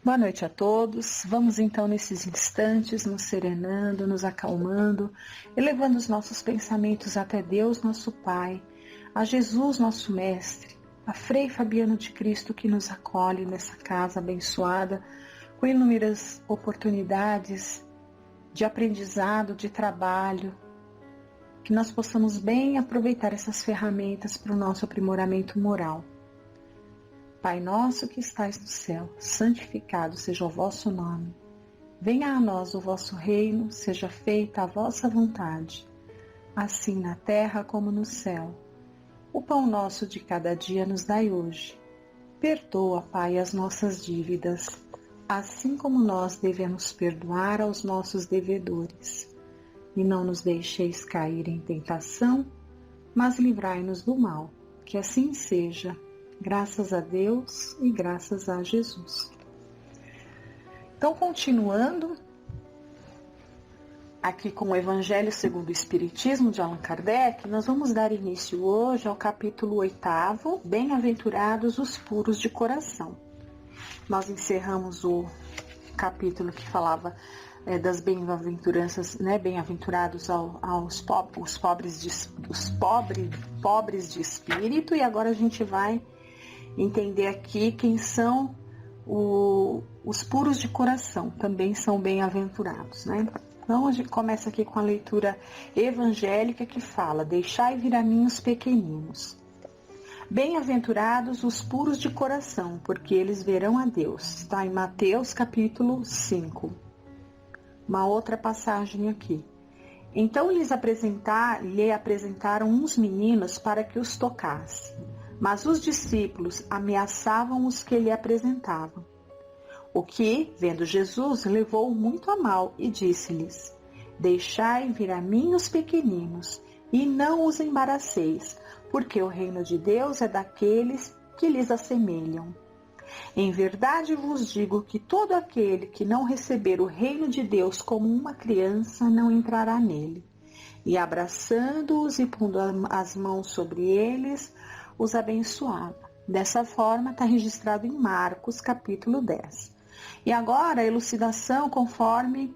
Boa noite a todos. Vamos então nesses instantes nos serenando, nos acalmando, elevando os nossos pensamentos até Deus, nosso Pai, a Jesus, nosso Mestre, a Frei Fabiano de Cristo que nos acolhe nessa casa abençoada, com inúmeras oportunidades de aprendizado, de trabalho, que nós possamos bem aproveitar essas ferramentas para o nosso aprimoramento moral. Pai nosso que estais no céu, santificado seja o vosso nome. Venha a nós o vosso reino, seja feita a vossa vontade, assim na terra como no céu. O pão nosso de cada dia nos dai hoje. Perdoa, Pai, as nossas dívidas, assim como nós devemos perdoar aos nossos devedores. E não nos deixeis cair em tentação, mas livrai-nos do mal. Que assim seja. Graças a Deus e graças a Jesus. Então, continuando aqui com o Evangelho segundo o Espiritismo de Allan Kardec, nós vamos dar início hoje ao capítulo 8º, Bem-aventurados os puros de coração. Nós encerramos o capítulo que falava das bem-aventuranças, né? Bem-aventurados aos pobres de espírito, e agora a gente vai entender aqui quem são os puros de coração, também são bem-aventurados, né? Então a gente começa aqui com a leitura evangélica que fala: deixai vir a mim os pequeninos. Bem-aventurados os puros de coração, porque eles verão a Deus. Está em Mateus capítulo 5. Uma outra passagem aqui. Então lhe apresentaram uns meninos para que os tocasse. Mas os discípulos ameaçavam os que lhe apresentavam. O que, vendo Jesus, levou muito a mal e disse-lhes: deixai vir a mim os pequeninos, e não os embaraceis, porque o reino de Deus é daqueles que lhes assemelham. Em verdade vos digo que todo aquele que não receber o reino de Deus como uma criança não entrará nele. E abraçando-os e pondo as mãos sobre eles, os abençoava. Dessa forma está registrado em Marcos capítulo 10. E agora a elucidação conforme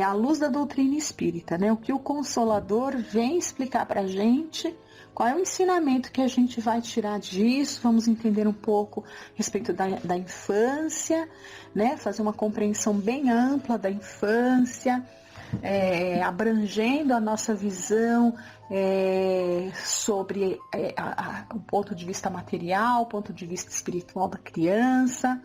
a luz da doutrina espírita, né? O que o Consolador vem explicar para a gente, qual é o ensinamento que a gente vai tirar disso. Vamos entender um pouco a respeito da infância, né? Fazer uma compreensão bem ampla da infância, abrangendo a nossa visão sobre o ponto de vista material, o ponto de vista espiritual da criança,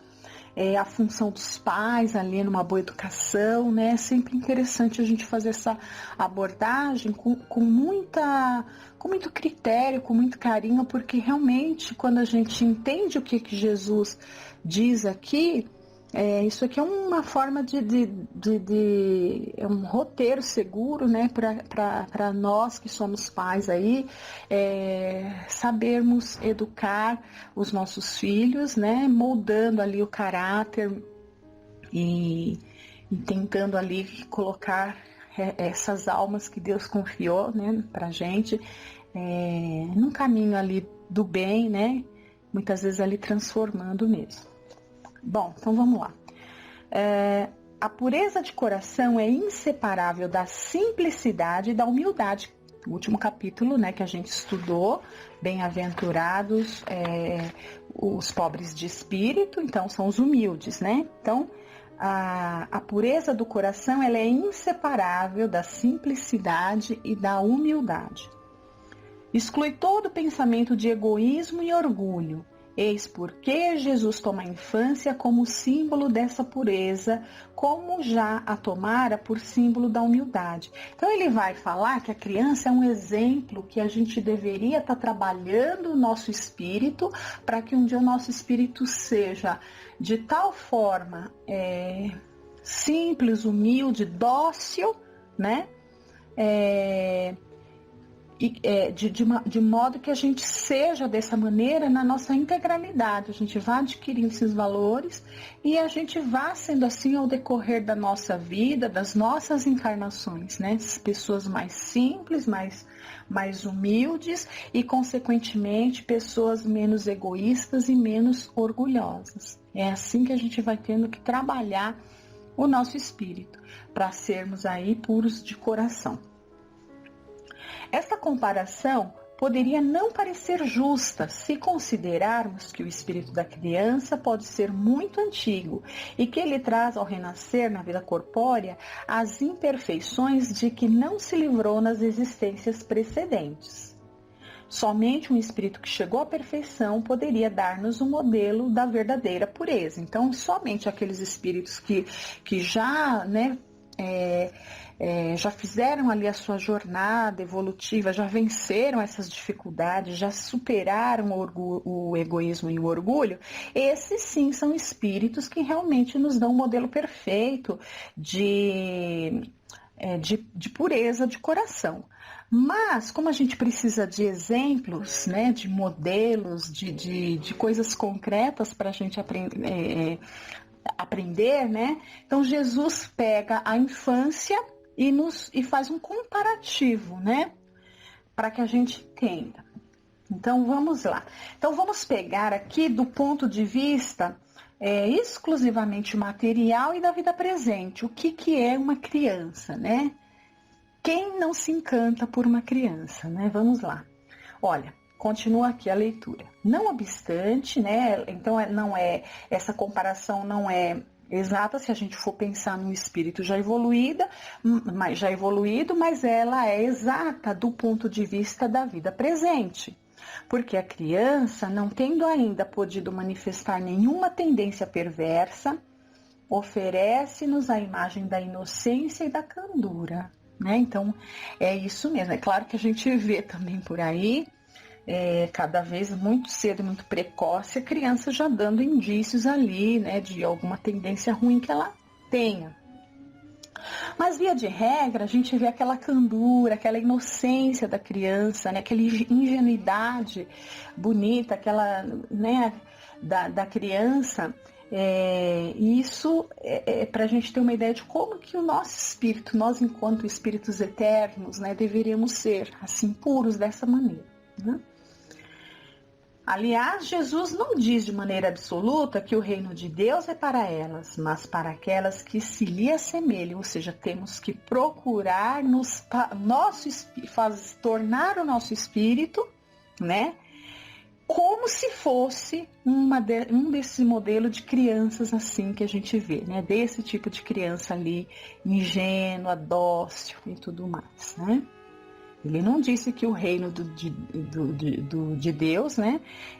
a função dos pais ali numa boa educação, né? É sempre interessante a gente fazer essa abordagem com muito critério, com muito carinho, porque realmente quando a gente entende o que Jesus diz aqui, isso aqui é uma forma é um roteiro seguro, né, para nós que somos pais aí, sabermos educar os nossos filhos, né, moldando ali o caráter e tentando ali colocar essas almas que Deus confiou, né, pra gente, num caminho ali do bem, né, muitas vezes ali transformando mesmo. Bom, então vamos lá. A pureza de coração é inseparável da simplicidade e da humildade. O último capítulo, né, que a gente estudou, bem-aventurados os pobres de espírito, então são os humildes, né? Então, a pureza do coração ela é inseparável da simplicidade e da humildade. Exclui todo pensamento de egoísmo e orgulho. Eis porque Jesus toma a infância como símbolo dessa pureza, como já a tomara por símbolo da humildade. Então ele vai falar que a criança é um exemplo que a gente deveria estar trabalhando o nosso espírito, para que um dia o nosso espírito seja de tal forma simples, humilde, dócil, né? De modo que a gente seja dessa maneira na nossa integralidade, a gente vá adquirindo esses valores e a gente vá sendo assim ao decorrer da nossa vida, das nossas encarnações, né? Pessoas mais simples, mais humildes e, consequentemente, pessoas menos egoístas e menos orgulhosas. É assim que a gente vai tendo que trabalhar o nosso espírito, para sermos aí puros de coração. Esta comparação poderia não parecer justa se considerarmos que o espírito da criança pode ser muito antigo e que ele traz ao renascer na vida corpórea as imperfeições de que não se livrou nas existências precedentes. Somente um espírito que chegou à perfeição poderia dar-nos um modelo da verdadeira pureza. Então, somente aqueles espíritos que já, já fizeram ali a sua jornada evolutiva, já venceram essas dificuldades, já superaram o egoísmo e o orgulho, esses sim são espíritos que realmente nos dão um modelo perfeito de pureza de coração. Mas, como a gente precisa de exemplos, de modelos, de coisas concretas para a gente aprender, Então, Jesus pega a infância e faz um comparativo, para que a gente entenda. Então, vamos lá. Então, vamos pegar aqui do ponto de vista exclusivamente material e da vida presente. O que é uma criança, Quem não se encanta por uma criança, Vamos lá. Olha, continua aqui a leitura. Não obstante, então essa comparação não é exata se a gente for pensar no espírito já evoluído, mas ela é exata do ponto de vista da vida presente. Porque a criança, não tendo ainda podido manifestar nenhuma tendência perversa, oferece-nos a imagem da inocência e da candura. Então, é isso mesmo. É claro que a gente vê também por aí, cada vez muito cedo, muito precoce, a criança já dando indícios ali, de alguma tendência ruim que ela tenha. Mas, via de regra, a gente vê aquela candura, aquela inocência da criança, aquela ingenuidade bonita, aquela, da criança. Isso é para a gente ter uma ideia de como que o nosso espírito, nós enquanto espíritos eternos, deveríamos ser assim puros dessa maneira. Aliás, Jesus não diz de maneira absoluta que o reino de Deus é para elas, mas para aquelas que se lhe assemelham, ou seja, temos que procurar tornar o nosso espírito, como se fosse um desse modelo de crianças assim que a gente vê, desse tipo de criança ali, ingênua, dócil e tudo mais, Ele não disse que o reino de Deus,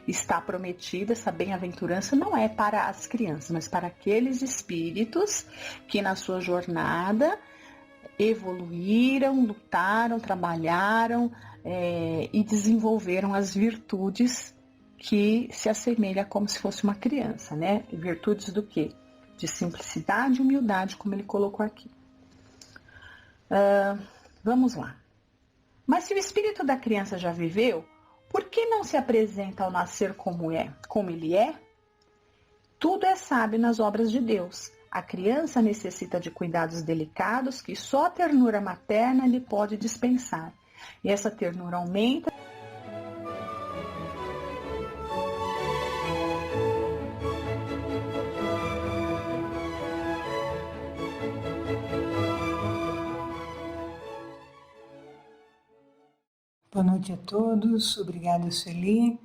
está prometido, essa bem-aventurança não é para as crianças, mas para aqueles espíritos que na sua jornada evoluíram, lutaram, trabalharam e desenvolveram as virtudes que se assemelha como se fosse uma criança, Virtudes do quê? De simplicidade e humildade, como ele colocou aqui. Vamos lá. Mas se o espírito da criança já viveu, por que não se apresenta ao nascer como ele é? Tudo é sábio nas obras de Deus. A criança necessita de cuidados delicados que só a ternura materna lhe pode dispensar. E essa ternura aumenta. Boa noite a todos, obrigada Sueli.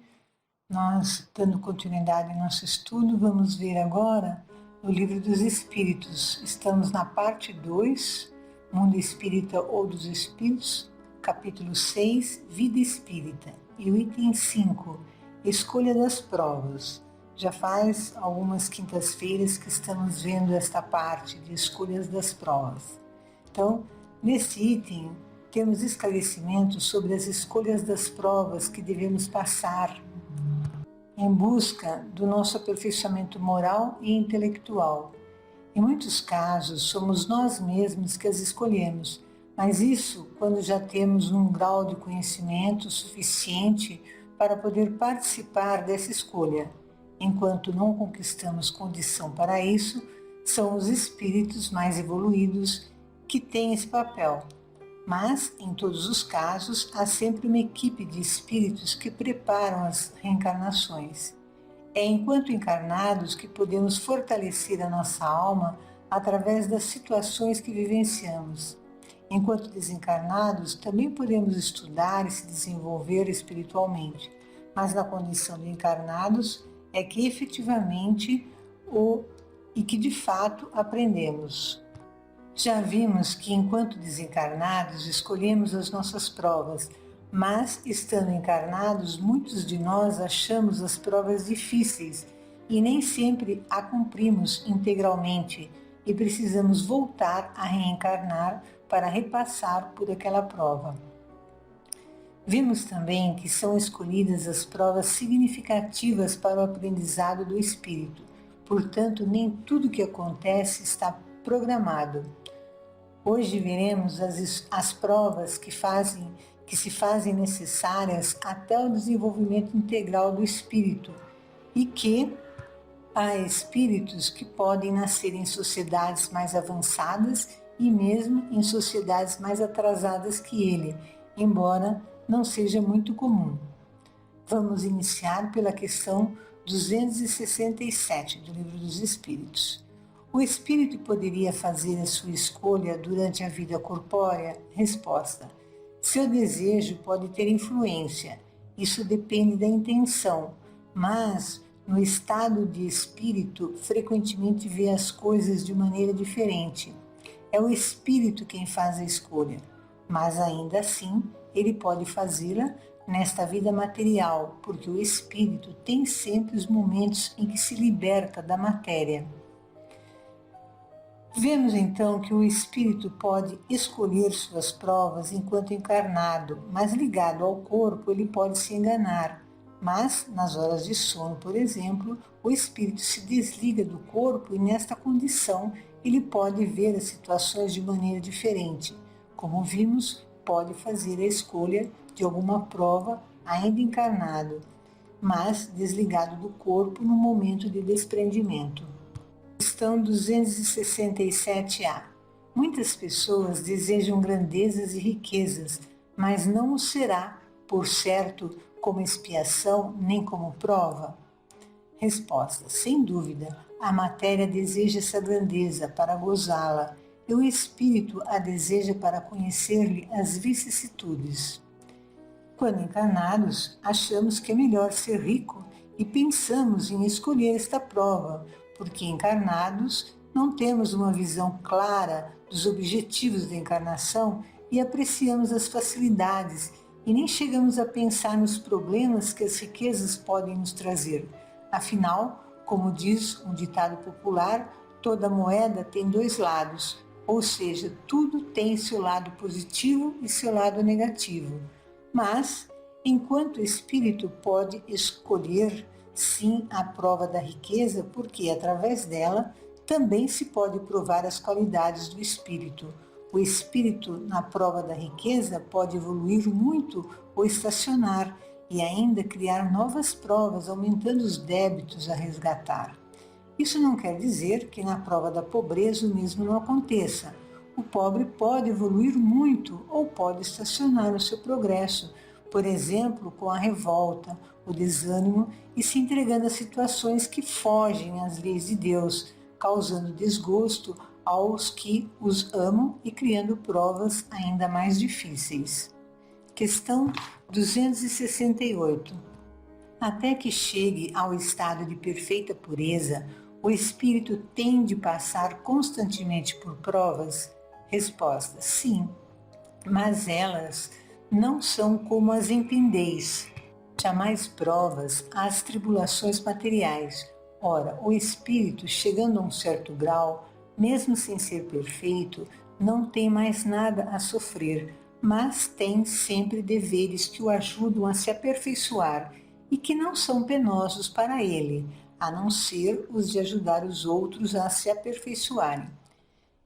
Nós, dando continuidade ao nosso estudo, vamos ver agora no Livro dos Espíritos. Estamos na parte 2, Mundo Espírita ou dos Espíritos, capítulo 6, Vida Espírita, e o item 5, Escolha das Provas. Já faz algumas quintas-feiras que estamos vendo esta parte de escolhas das provas. Então, nesse item, temos esclarecimentos sobre as escolhas das provas que devemos passar em busca do nosso aperfeiçoamento moral e intelectual. Em muitos casos, somos nós mesmos que as escolhemos, mas isso quando já temos um grau de conhecimento suficiente para poder participar dessa escolha. Enquanto não conquistamos condição para isso, são os espíritos mais evoluídos que têm esse papel. Mas, em todos os casos, há sempre uma equipe de espíritos que preparam as reencarnações. É enquanto encarnados que podemos fortalecer a nossa alma através das situações que vivenciamos. Enquanto desencarnados, também podemos estudar e se desenvolver espiritualmente, mas na condição de encarnados é que efetivamente e que de fato aprendemos. Já vimos que enquanto desencarnados escolhemos as nossas provas, mas estando encarnados, muitos de nós achamos as provas difíceis e nem sempre a cumprimos integralmente e precisamos voltar a reencarnar para repassar por aquela prova. Vimos também que são escolhidas as provas significativas para o aprendizado do espírito. Portanto, nem tudo que acontece está programado. Hoje veremos as provas que se fazem necessárias até o desenvolvimento integral do espírito e que há espíritos que podem nascer em sociedades mais avançadas e mesmo em sociedades mais atrasadas que ele, embora não seja muito comum. Vamos iniciar pela questão 267 do Livro dos Espíritos. O espírito poderia fazer a sua escolha durante a vida corpórea? Resposta: seu desejo pode ter influência, isso depende da intenção, mas no estado de espírito frequentemente vê as coisas de maneira diferente. É o espírito quem faz a escolha, mas ainda assim ele pode fazê-la nesta vida material, porque o espírito tem sempre os momentos em que se liberta da matéria. Vemos então que o espírito pode escolher suas provas enquanto encarnado, mas ligado ao corpo ele pode se enganar. Mas, nas horas de sono, por exemplo, o espírito se desliga do corpo e nesta condição ele pode ver as situações de maneira diferente. Como vimos, pode fazer a escolha de alguma prova ainda encarnado, mas desligado do corpo no momento de desprendimento. Questão 267A. Muitas pessoas desejam grandezas e riquezas, mas não o será, por certo, como expiação nem como prova? Resposta: sem dúvida, a matéria deseja essa grandeza para gozá-la, e o espírito a deseja para conhecer-lhe as vicissitudes. Quando encarnados, achamos que é melhor ser rico e pensamos em escolher esta prova, porque encarnados não temos uma visão clara dos objetivos da encarnação e apreciamos as facilidades e nem chegamos a pensar nos problemas que as riquezas podem nos trazer. Afinal, como diz um ditado popular, toda moeda tem dois lados, ou seja, tudo tem seu lado positivo e seu lado negativo. Mas, enquanto o espírito pode escolher sim a prova da riqueza, porque através dela também se pode provar as qualidades do espírito. O espírito, na prova da riqueza, pode evoluir muito ou estacionar e ainda criar novas provas, aumentando os débitos a resgatar. Isso não quer dizer que na prova da pobreza o mesmo não aconteça. O pobre pode evoluir muito ou pode estacionar o seu progresso, por exemplo, com a revolta, o desânimo e se entregando a situações que fogem às leis de Deus, causando desgosto aos que os amam e criando provas ainda mais difíceis. Questão 268. Até que chegue ao estado de perfeita pureza, o espírito tem de passar constantemente por provas? Resposta: sim, mas elas não são como as entendeis. Jamais provas às tribulações materiais. Ora, o espírito, chegando a um certo grau, mesmo sem ser perfeito, não tem mais nada a sofrer, mas tem sempre deveres que o ajudam a se aperfeiçoar e que não são penosos para ele, a não ser os de ajudar os outros a se aperfeiçoarem.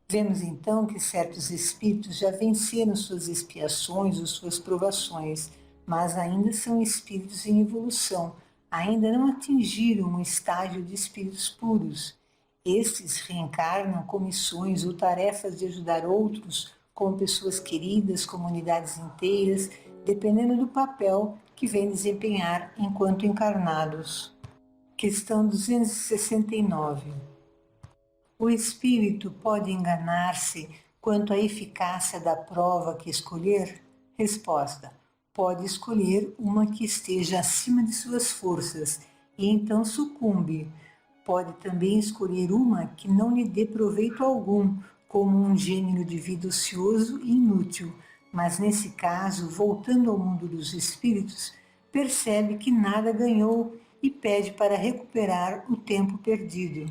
Vemos então que certos espíritos já venceram suas expiações ou suas provações, mas ainda são espíritos em evolução, ainda não atingiram um estágio de espíritos puros. Estes reencarnam com missões ou tarefas de ajudar outros, como pessoas queridas, comunidades inteiras, dependendo do papel que vêm desempenhar enquanto encarnados. Questão 269. O espírito pode enganar-se quanto à eficácia da prova que escolher? Resposta: pode escolher uma que esteja acima de suas forças e então sucumbe. Pode também escolher uma que não lhe dê proveito algum, como um gênero de vida ocioso e inútil, mas nesse caso, voltando ao mundo dos espíritos, percebe que nada ganhou e pede para recuperar o tempo perdido.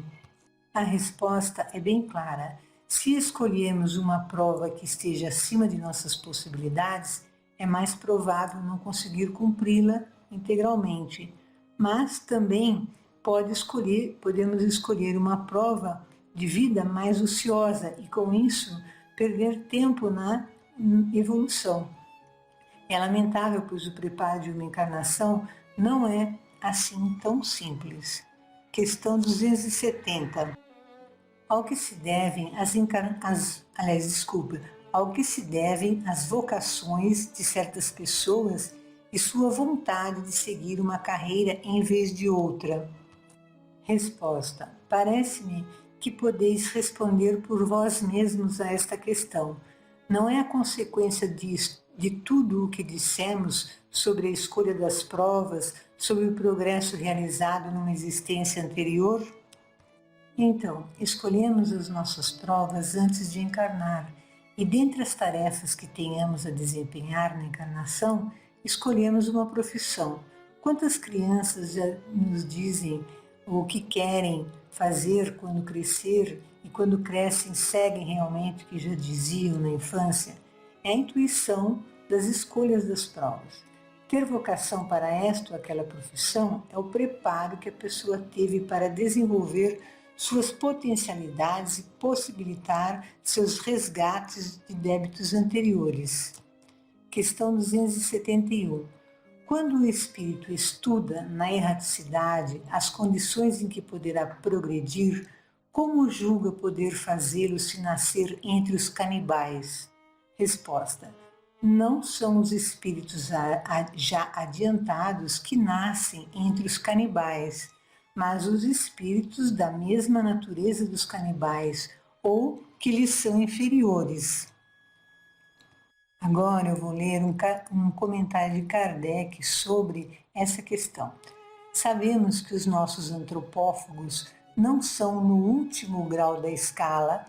A resposta é bem clara. Se escolhermos uma prova que esteja acima de nossas possibilidades, é mais provável não conseguir cumpri-la integralmente. Mas também podemos escolher uma prova de vida mais ociosa e, com isso, perder tempo na evolução. É lamentável, pois o preparo de uma encarnação não é assim tão simples. Questão 270. Ao que se devem as vocações de certas pessoas e sua vontade de seguir uma carreira em vez de outra? Resposta: parece-me que podeis responder por vós mesmos a esta questão. Não é a consequência de tudo o que dissemos sobre a escolha das provas, sobre o progresso realizado numa existência anterior? Então, escolhemos as nossas provas antes de encarnar, e dentre as tarefas que tenhamos a desempenhar na encarnação, escolhemos uma profissão. Quantas crianças já nos dizem o que querem fazer quando crescer e quando crescem seguem realmente o que já diziam na infância? É a intuição das escolhas das provas. Ter vocação para esta ou aquela profissão é o preparo que a pessoa teve para desenvolver suas potencialidades e possibilitar seus resgates de débitos anteriores. Questão 271. Quando o espírito estuda na erraticidade as condições em que poderá progredir, como julga poder fazê-lo se nascer entre os canibais? Resposta: não são os espíritos já adiantados que nascem entre os canibais, mas os espíritos da mesma natureza dos canibais ou que lhes são inferiores. Agora eu vou ler um comentário de Kardec sobre essa questão. Sabemos que os nossos antropófagos não estão no último grau da escala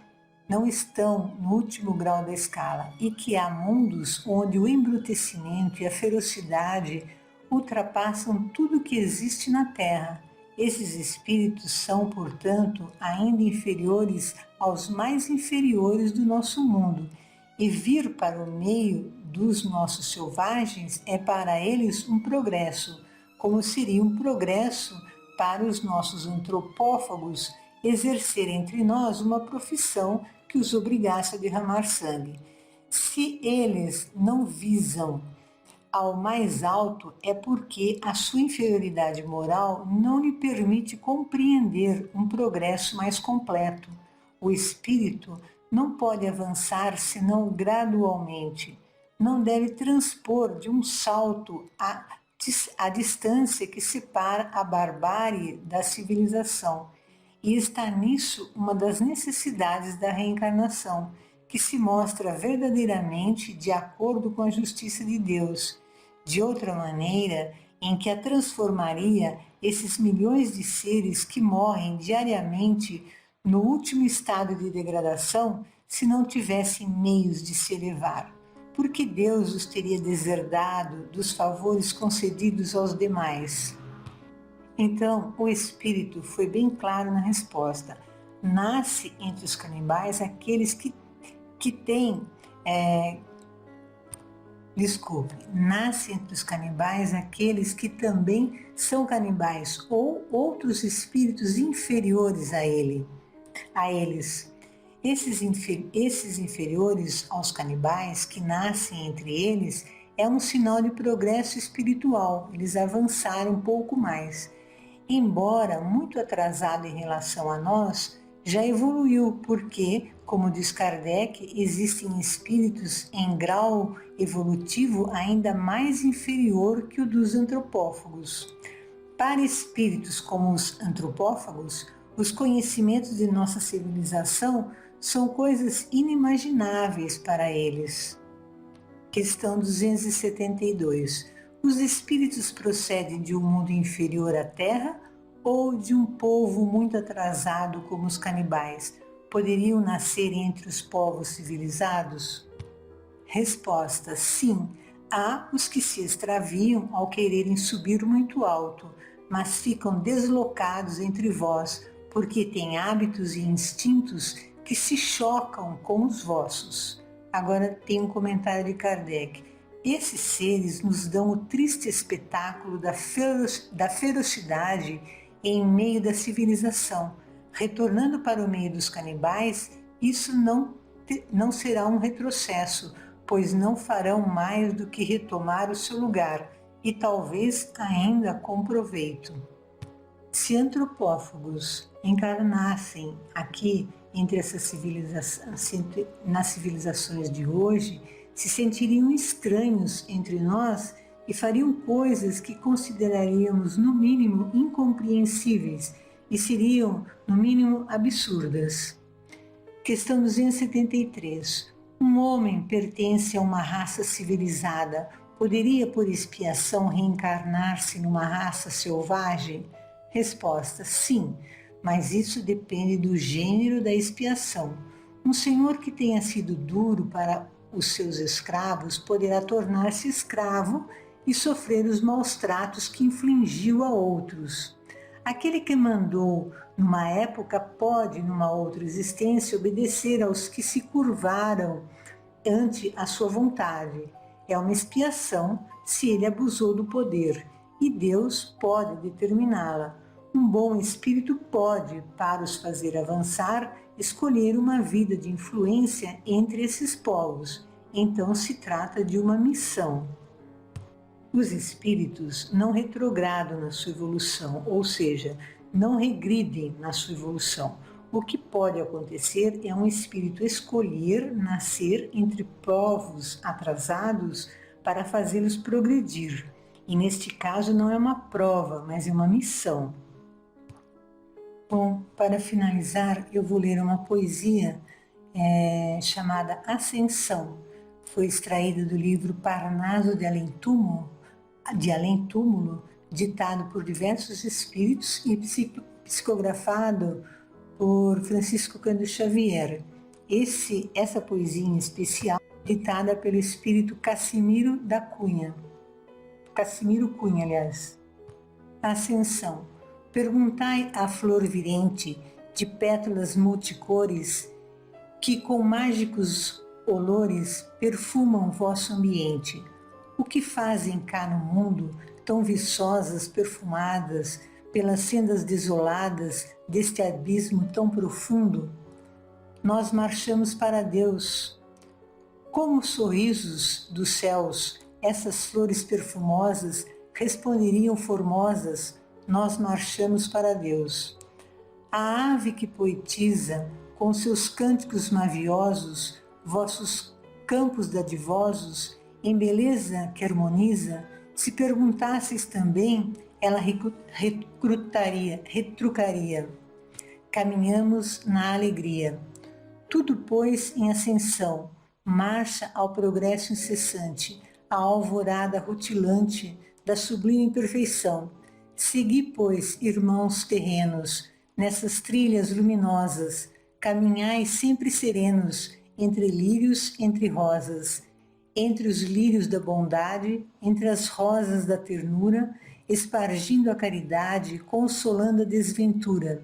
e que há mundos onde o embrutecimento e a ferocidade ultrapassam tudo que existe na Terra. Esses espíritos são, portanto, ainda inferiores aos mais inferiores do nosso mundo, e vir para o meio dos nossos selvagens é para eles um progresso, como seria um progresso para os nossos antropófagos exercer entre nós uma profissão que os obrigasse a derramar sangue. Se eles não visam ao mais alto, é porque a sua inferioridade moral não lhe permite compreender um progresso mais completo. O espírito não pode avançar senão gradualmente. Não deve transpor de um salto a distância que separa a barbárie da civilização. E está nisso uma das necessidades da reencarnação, que se mostra verdadeiramente de acordo com a justiça de Deus. De outra maneira, em que a transformaria esses milhões de seres que morrem diariamente no último estado de degradação, se não tivessem meios de se elevar? Porque Deus os teria deserdado dos favores concedidos aos demais? Então, o Espírito foi bem claro na resposta. Nasce entre os canibais aqueles que têm... nasce entre os canibais aqueles que também são canibais ou outros espíritos inferiores a eles. Esses inferiores aos canibais que nascem entre eles é um sinal de progresso espiritual, eles avançaram um pouco mais. Embora muito atrasado em relação a nós, já evoluiu porque, como diz Kardec, existem espíritos em grau evolutivo ainda mais inferior que o dos antropófagos. Para espíritos como os antropófagos, os conhecimentos de nossa civilização são coisas inimagináveis para eles. Questão 272. Os espíritos procedem de um mundo inferior à Terra ou de um povo muito atrasado como os canibais? Poderiam nascer entre os povos civilizados? Resposta: sim. Há os que se extraviam ao quererem subir muito alto, mas ficam deslocados entre vós, porque têm hábitos e instintos que se chocam com os vossos. Agora tem um comentário de Kardec. Esses seres nos dão o triste espetáculo da ferocidade em meio da civilização. Retornando para o meio dos canibais, isso não será um retrocesso, pois não farão mais do que retomar o seu lugar, e talvez ainda com proveito. Se antropófagos encarnassem aqui nas civilizações de hoje, se sentiriam estranhos entre nós e fariam coisas que consideraríamos no mínimo incompreensíveis e seriam no mínimo absurdas. Questão 273. Um homem pertence a uma raça civilizada. Poderia, por expiação, reencarnar-se numa raça selvagem? Resposta: sim, mas isso depende do gênero da expiação. Um senhor que tenha sido duro para os seus escravos poderá tornar-se escravo e sofrer os maus tratos que infligiu a outros. Aquele que mandou numa época pode, numa outra existência, obedecer aos que se curvaram ante a sua vontade. É uma expiação se ele abusou do poder, e Deus pode determiná-la. Um bom espírito pode, para os fazer avançar, escolher uma vida de influência entre esses povos. Então se trata de uma missão. Os espíritos não retrogradam na sua evolução, ou seja, não regridem na sua evolução. O que pode acontecer é um espírito escolher nascer entre povos atrasados para fazê-los progredir. E neste caso não é uma prova, mas é uma missão. Bom, para finalizar, eu vou ler uma poesia chamada Ascensão. Foi extraída do livro Parnaso de Além Túmulo, ditado por diversos espíritos e psicografado por Francisco Cândido Xavier. Essa poesia em especial, ditada pelo espírito Cassimiro Cunha, aliás. Ascensão. Perguntai à flor virente, de pétalas multicores, que com mágicos olores perfumam vosso ambiente. O que fazem cá no mundo, tão viçosas, perfumadas, pelas sendas desoladas deste abismo tão profundo? Nós marchamos para Deus. Como sorrisos dos céus, essas flores perfumosas responderiam formosas: nós marchamos para Deus. A ave que poetiza, com seus cânticos maviosos, vossos campos dadivosos, em beleza que harmoniza, se perguntasseis também, ela retrucaria. Caminhamos na alegria. Tudo, pois, em ascensão, marcha ao progresso incessante, à alvorada rutilante da sublime perfeição. Segui, pois, irmãos terrenos, nessas trilhas luminosas, caminhai sempre serenos, entre lírios, entre rosas, entre os lírios da bondade, entre as rosas da ternura, espargindo a caridade, consolando a desventura.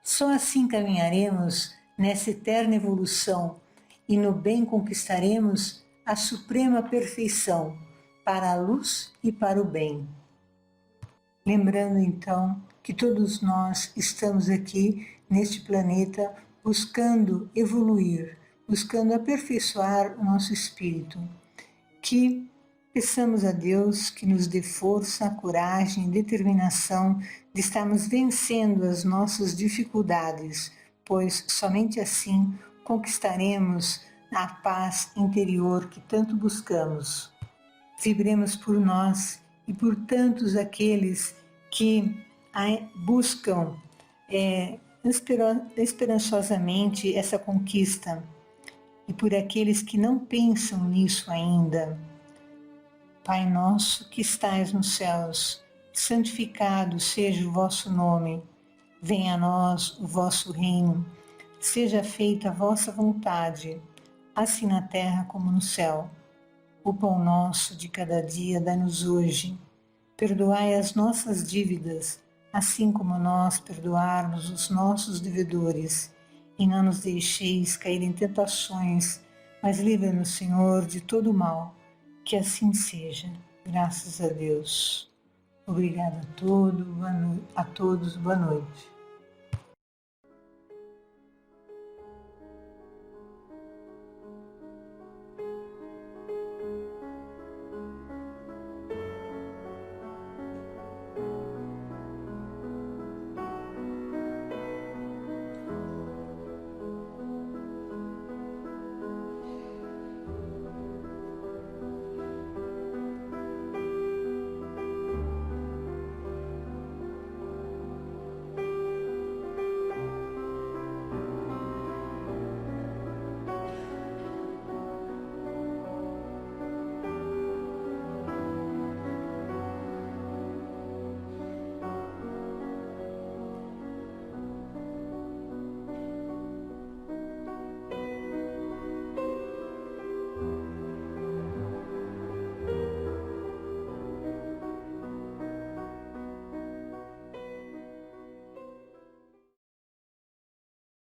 Só assim caminharemos nessa eterna evolução e no bem conquistaremos a suprema perfeição, para a luz e para o bem. Lembrando então que todos nós estamos aqui neste planeta buscando evoluir, buscando aperfeiçoar o nosso espírito. Que peçamos a Deus que nos dê força, coragem, determinação de estarmos vencendo as nossas dificuldades, pois somente assim conquistaremos a paz interior que tanto buscamos. Vibremos por nós e por tantos aqueles que buscam esperançosamente essa conquista, e por aqueles que não pensam nisso ainda. Pai nosso que estais nos céus, santificado seja o vosso nome. Venha a nós o vosso reino. Seja feita a vossa vontade, assim na terra como no céu. O pão nosso de cada dia dai-nos hoje. Perdoai as nossas dívidas, assim como nós perdoarmos os nossos devedores. E não nos deixeis cair em tentações, mas livra-nos, Senhor, de todo mal. Que assim seja. Graças a Deus. Obrigada a todos. Boa noite.